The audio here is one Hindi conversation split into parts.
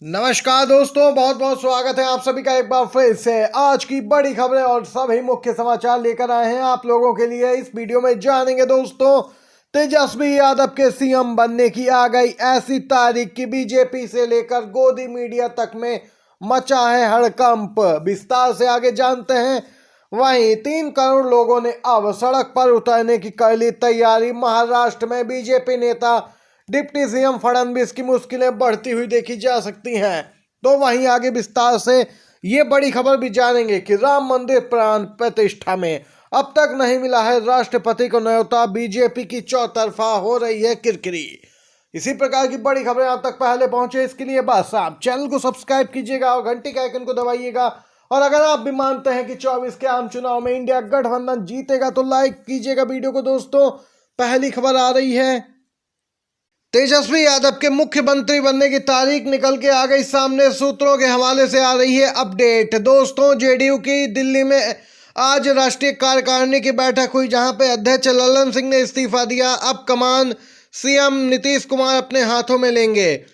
नमस्कार दोस्तों, बहुत बहुत स्वागत है आप सभी का एक बार फिर से। आज की बड़ी खबरें और सभी मुख्य समाचार लेकर आए हैं आप लोगों के लिए। इस वीडियो में जानेंगे दोस्तों, तेजस्वी यादव के सीएम बनने की आ गई ऐसी तारीख की बीजेपी से लेकर गोदी मीडिया तक में मचा है हड़कंप। विस्तार से आगे जानते हैं। वहीं 3 करोड़ लोगों ने अब सड़क पर उतरने की कर ली तैयारी। महाराष्ट्र में बीजेपी नेता डिप्टी सीएम फडणवीस की मुश्किलें बढ़ती हुई देखी जा सकती हैं। तो वहीं आगे विस्तार से ये बड़ी खबर भी जानेंगे कि राम मंदिर प्राण प्रतिष्ठा में अब तक नहीं मिला है राष्ट्रपति को न्योता। बीजेपी की चौतरफा हो रही है किरकिरी। इसी प्रकार की बड़ी खबरें आप तक पहले पहुंचे, इसके लिए बस आप चैनल को सब्सक्राइब कीजिएगा और घंटी के आइकन को दबाइएगा। और अगर आप भी मानते हैं कि 24 के आम चुनाव में इंडिया गठबंधन जीतेगा तो लाइक कीजिएगा वीडियो को। दोस्तों, पहली खबर आ रही है, तेजस्वी यादव के मुख्यमंत्री बनने की तारीख निकल के आ गई सामने। सूत्रों के हवाले से आ रही है अपडेट। दोस्तों, जेडीयू की दिल्ली में आज राष्ट्रीय कार्यकारिणी की बैठक हुई, जहां पे अध्यक्ष लल्लन सिंह ने इस्तीफा दिया। अब कमान सीएम नीतीश कुमार अपने हाथों में लेंगे।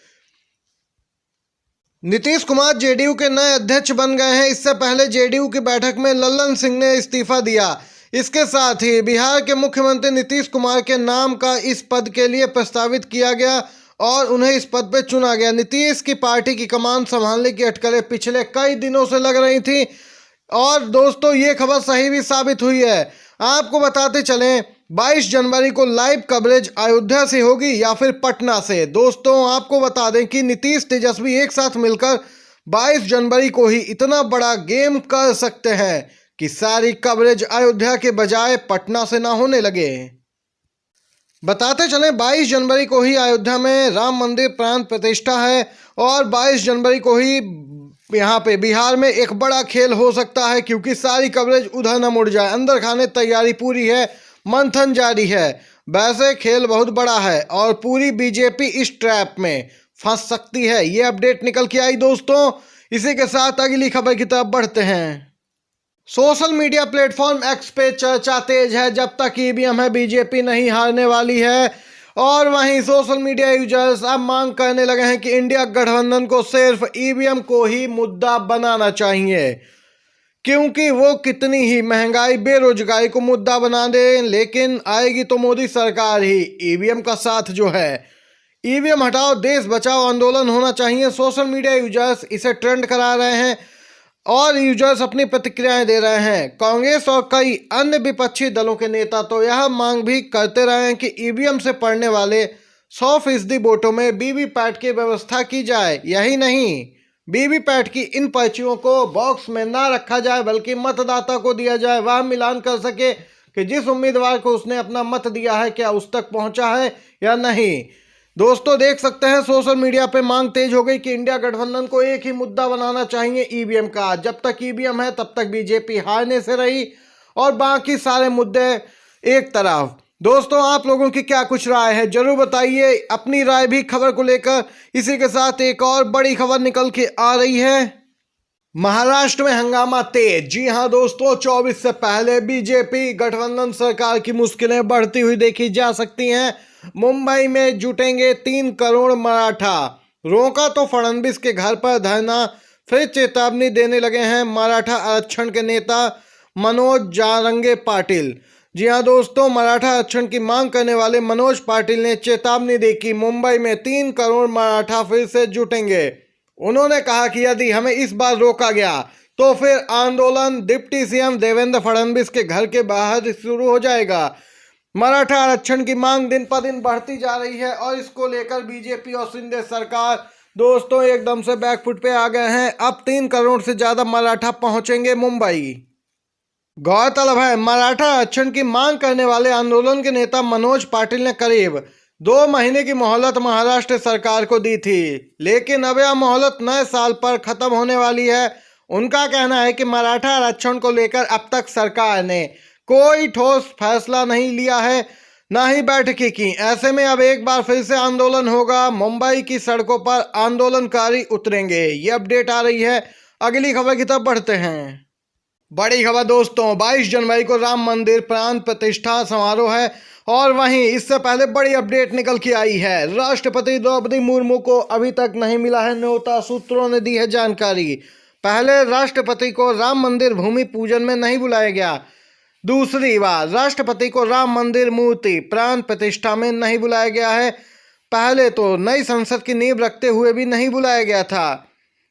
नीतीश कुमार जेडीयू के नए अध्यक्ष बन गए हैं। इससे पहले जेडीयू की बैठक में लल्लन सिंह ने इस्तीफा दिया। इसके साथ ही बिहार के मुख्यमंत्री नीतीश कुमार के नाम का इस पद के लिए प्रस्तावित किया गया और उन्हें इस पद पर चुना गया। नीतीश की पार्टी की कमान संभालने की अटकलें पिछले कई दिनों से लग रही थी और दोस्तों ये खबर सही भी साबित हुई है। आपको बताते चलें, 22 जनवरी को लाइव कवरेज अयोध्या से होगी या फिर पटना से। दोस्तों, आपको बता दें कि नीतीश तेजस्वी एक साथ मिलकर 22 जनवरी को ही इतना बड़ा गेम कर सकते हैं कि सारी कवरेज अयोध्या के बजाय पटना से ना होने लगे। बताते चलें, 22 जनवरी को ही अयोध्या में राम मंदिर प्राण प्रतिष्ठा है और 22 जनवरी को ही यहाँ पे बिहार में एक बड़ा खेल हो सकता है, क्योंकि सारी कवरेज उधर न मुड़ जाए। अंदर खाने तैयारी पूरी है, मंथन जारी है। वैसे खेल बहुत बड़ा है और पूरी बीजेपी इस ट्रैप में फंस सकती है। ये अपडेट निकल के आई दोस्तों। इसी के साथ अगली खबर की तरफ बढ़ते हैं। सोशल मीडिया प्लेटफॉर्म एक्स पे चर्चा तेज है। जब तक ईवीएम है बीजेपी नहीं हारने वाली है। और वहीं सोशल मीडिया यूजर्स अब मांग करने लगे हैं कि इंडिया गठबंधन को सिर्फ ईवीएम को ही मुद्दा बनाना चाहिए, क्योंकि वो कितनी ही महंगाई बेरोजगारी को मुद्दा बना दे, लेकिन आएगी तो मोदी सरकार ही। ईवीएम का साथ जो है, ईवीएम हटाओ देश बचाओ आंदोलन होना चाहिए। सोशल मीडिया यूजर्स इसे ट्रेंड करा रहे हैं और यूजर्स अपनी प्रतिक्रियाएं दे रहे हैं। कांग्रेस और कई अन्य विपक्षी दलों के नेता तो यह मांग भी करते रहे हैं कि ईवीएम से पड़ने वाले 100% वोटों में वीवीपैट की व्यवस्था की जाए। यही नहीं, वीवीपैट की इन पर्चियों को बॉक्स में ना रखा जाए, बल्कि मतदाता को दिया जाए। वह मिलान कर सके कि जिस उम्मीदवार को उसने अपना मत दिया है क्या उस तक पहुंचा है या नहीं। दोस्तों, देख सकते हैं सोशल मीडिया पे मांग तेज हो गई कि इंडिया गठबंधन को एक ही मुद्दा बनाना चाहिए, ईवीएम का। जब तक ईवीएम है तब तक बीजेपी हारने से रही और बाकी सारे मुद्दे एक तरफ। दोस्तों, आप लोगों की क्या कुछ राय है, जरूर बताइए अपनी राय भी खबर को लेकर। इसी के साथ एक और बड़ी खबर निकल के आ रही है, महाराष्ट्र में हंगामा तेज। जी हां दोस्तों, 24 से पहले बीजेपी गठबंधन सरकार की मुश्किलें बढ़ती हुई देखी जा सकती हैं। मुंबई में जुटेंगे 3 करोड़ मराठा। रोका तो फडणवीस के घर पर धरना, फिर चेतावनी देने लगे हैं मराठा आरक्षण के नेता मनोज जारंगे पाटिल। जी हां दोस्तों, मराठा आरक्षण की मांग करने वाले मनोज पाटिल ने चेतावनी दी कि मुंबई में 3 करोड़ मराठा फिर से जुटेंगे। उन्होंने कहा कि यदि हमें इस बार रोका गया तो फिर आंदोलन डिप्टी सीएम देवेंद्र फडणवीस के घर के बाहर शुरू हो जाएगा। मराठा आरक्षण की मांग दिन पर दिन बढ़ती जा रही है और इसको लेकर बीजेपी और शिंदे सरकार दोस्तों एकदम से बैकफुट पे आ गए हैं। अब 3 करोड़ से ज्यादा मराठा पहुंचेंगे मुंबई। गौरतलब है, मराठा आरक्षण की मांग करने वाले आंदोलन के नेता मनोज पाटिल ने करीब 2 महीने की मोहलत महाराष्ट्र सरकार को दी थी, लेकिन अब यह मोहलत नए साल पर खत्म होने वाली है। उनका कहना है कि मराठा आरक्षण को लेकर अब तक सरकार ने कोई ठोस फैसला नहीं लिया है, ना ही बैठकें की। ऐसे में अब एक बार फिर से आंदोलन होगा। मुंबई की सड़कों पर आंदोलनकारी उतरेंगे। ये अपडेट आ रही है। अगली खबर की तरफ बढ़ते हैं। बड़ी खबर दोस्तों, 22 जनवरी को राम मंदिर प्राण प्रतिष्ठा समारोह है और वहीं इससे पहले बड़ी अपडेट निकल के आई है। राष्ट्रपति द्रौपदी मुर्मू को अभी तक नहीं मिला है न्योता, सूत्रों ने दी है जानकारी। पहले राष्ट्रपति को राम मंदिर भूमि पूजन में नहीं बुलाया गया। दूसरी बार राष्ट्रपति को राम मंदिर मूर्ति प्राण प्रतिष्ठा में नहीं बुलाया गया है। पहले तो नई संसद की नींव रखते हुए भी नहीं बुलाया गया था।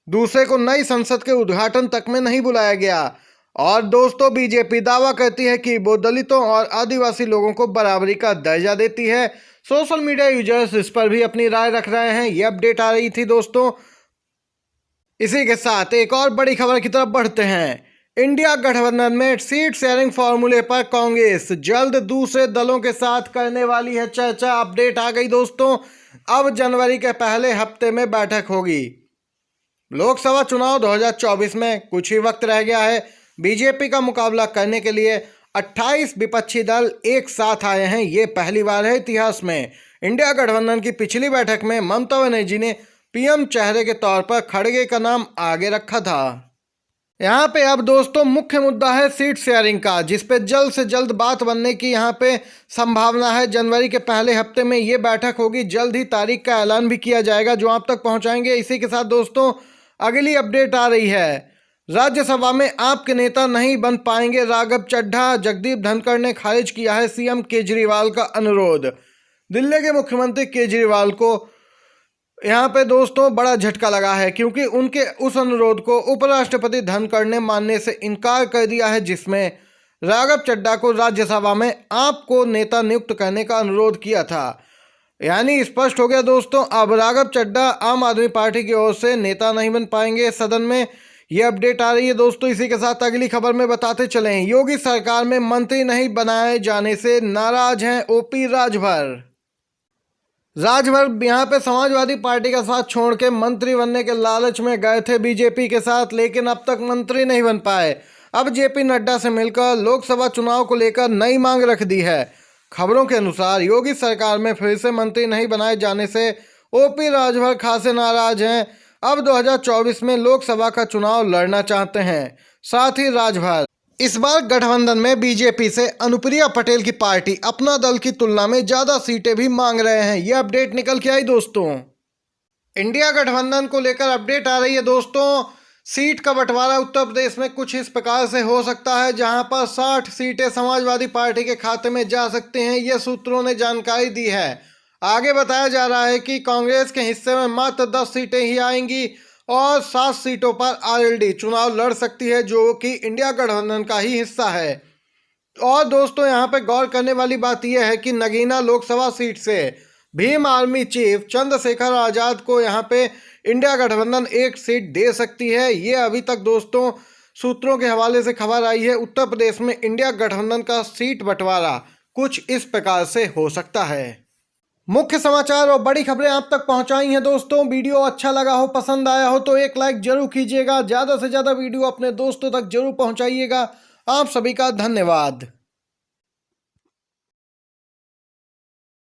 दूसरे को नई संसद के उद्घाटन तक में नहीं बुलाया गया। और दोस्तों, बीजेपी दावा करती है कि वो दलितों और आदिवासी लोगों को बराबरी का दर्जा देती है। सोशल मीडिया यूजर्स इस पर भी अपनी राय रख रहे हैं। ये अपडेट आ रही थी दोस्तों। इसी के साथ एक और बड़ी खबर की तरफ बढ़ते हैं। इंडिया गठबंधन में सीट शेयरिंग फॉर्मूले पर कांग्रेस जल्द दूसरे दलों के साथ करने वाली है चर्चा। अपडेट आ गई दोस्तों। अब जनवरी के पहले हफ्ते में बैठक होगी। लोकसभा चुनाव 2024 में कुछ ही वक्त रह गया है। बीजेपी का मुकाबला करने के लिए 28 विपक्षी दल एक साथ आए हैं। ये पहली बार है इतिहास में। इंडिया गठबंधन की पिछली बैठक में ममता बनर्जी ने पीएम चेहरे के तौर पर खड़गे का नाम आगे रखा था। यहाँ पे अब दोस्तों मुख्य मुद्दा है सीट शेयरिंग का, जिस पे जल्द से जल्द बात बनने की यहाँ पे संभावना है। जनवरी के पहले हफ्ते में ये बैठक होगी। जल्द ही तारीख का ऐलान भी किया जाएगा, जो आप तक पहुँचाएंगे। इसी के साथ दोस्तों अगली अपडेट आ रही है। राज्यसभा में आपके नेता नहीं बन पाएंगे राघव चड्ढा। जगदीप धनखड़ ने खारिज किया है सीएम केजरीवाल का अनुरोध। दिल्ली के मुख्यमंत्री केजरीवाल को यहाँ पे दोस्तों बड़ा झटका लगा है, क्योंकि उनके उस अनुरोध को उपराष्ट्रपति धनखड़ ने मानने से इनकार कर दिया है, जिसमें राघव चड्ढा को राज्यसभा में आपको नेता नियुक्त करने का अनुरोध किया था। यानी स्पष्ट हो गया दोस्तों, अब राघव चड्ढा आम आदमी पार्टी की ओर से नेता नहीं बन पाएंगे सदन में। ये अपडेट आ रही है दोस्तों। इसी के साथ अगली खबर में बताते चलें। योगी सरकार में मंत्री नहीं बनाए जाने से नाराज हैं ओपी राजभर। यहाँ पे समाजवादी पार्टी का साथ छोड़ के मंत्री बनने के लालच में गए थे बीजेपी के साथ, लेकिन अब तक मंत्री नहीं बन पाए। अब जेपी नड्डा से मिलकर लोकसभा चुनाव को लेकर नई मांग रख दी है। खबरों के अनुसार योगी सरकार में फिर से मंत्री नहीं बनाए जाने से ओपी राजभर खासे नाराज हैं। अब 2024 में लोकसभा का चुनाव लड़ना चाहते हैं। साथ ही राजभर इस बार गठबंधन में बीजेपी से अनुप्रिया पटेल की पार्टी अपना दल की तुलना में ज्यादा सीटें भी मांग रहे हैं। यह अपडेट निकल के आई दोस्तों। इंडिया गठबंधन को लेकर अपडेट आ रही है दोस्तों। सीट का बंटवारा उत्तर प्रदेश में कुछ इस प्रकार से हो सकता है, जहां पर 60 सीटें समाजवादी पार्टी के खाते में जा सकते हैं। यह सूत्रों ने जानकारी दी है। आगे बताया जा रहा है कि कांग्रेस के हिस्से में मात्र 10 सीटें ही आएंगी और 7 सीटों पर आरएलडी चुनाव लड़ सकती है, जो कि इंडिया गठबंधन का ही हिस्सा है। और दोस्तों यहाँ पे गौर करने वाली बात यह है कि नगीना लोकसभा सीट से भीम आर्मी चीफ चंद्रशेखर आजाद को यहाँ पे इंडिया गठबंधन एक सीट दे सकती है। ये अभी तक दोस्तों सूत्रों के हवाले से खबर आई है। उत्तर प्रदेश में इंडिया गठबंधन का सीट बंटवारा कुछ इस प्रकार से हो सकता है। मुख्य समाचार और बड़ी खबरें आप तक पहुंचाई हैं दोस्तों। वीडियो अच्छा लगा हो, पसंद आया हो तो एक लाइक जरूर कीजिएगा। ज़्यादा से ज़्यादा वीडियो अपने दोस्तों तक जरूर पहुंचाइएगा। आप सभी का धन्यवाद।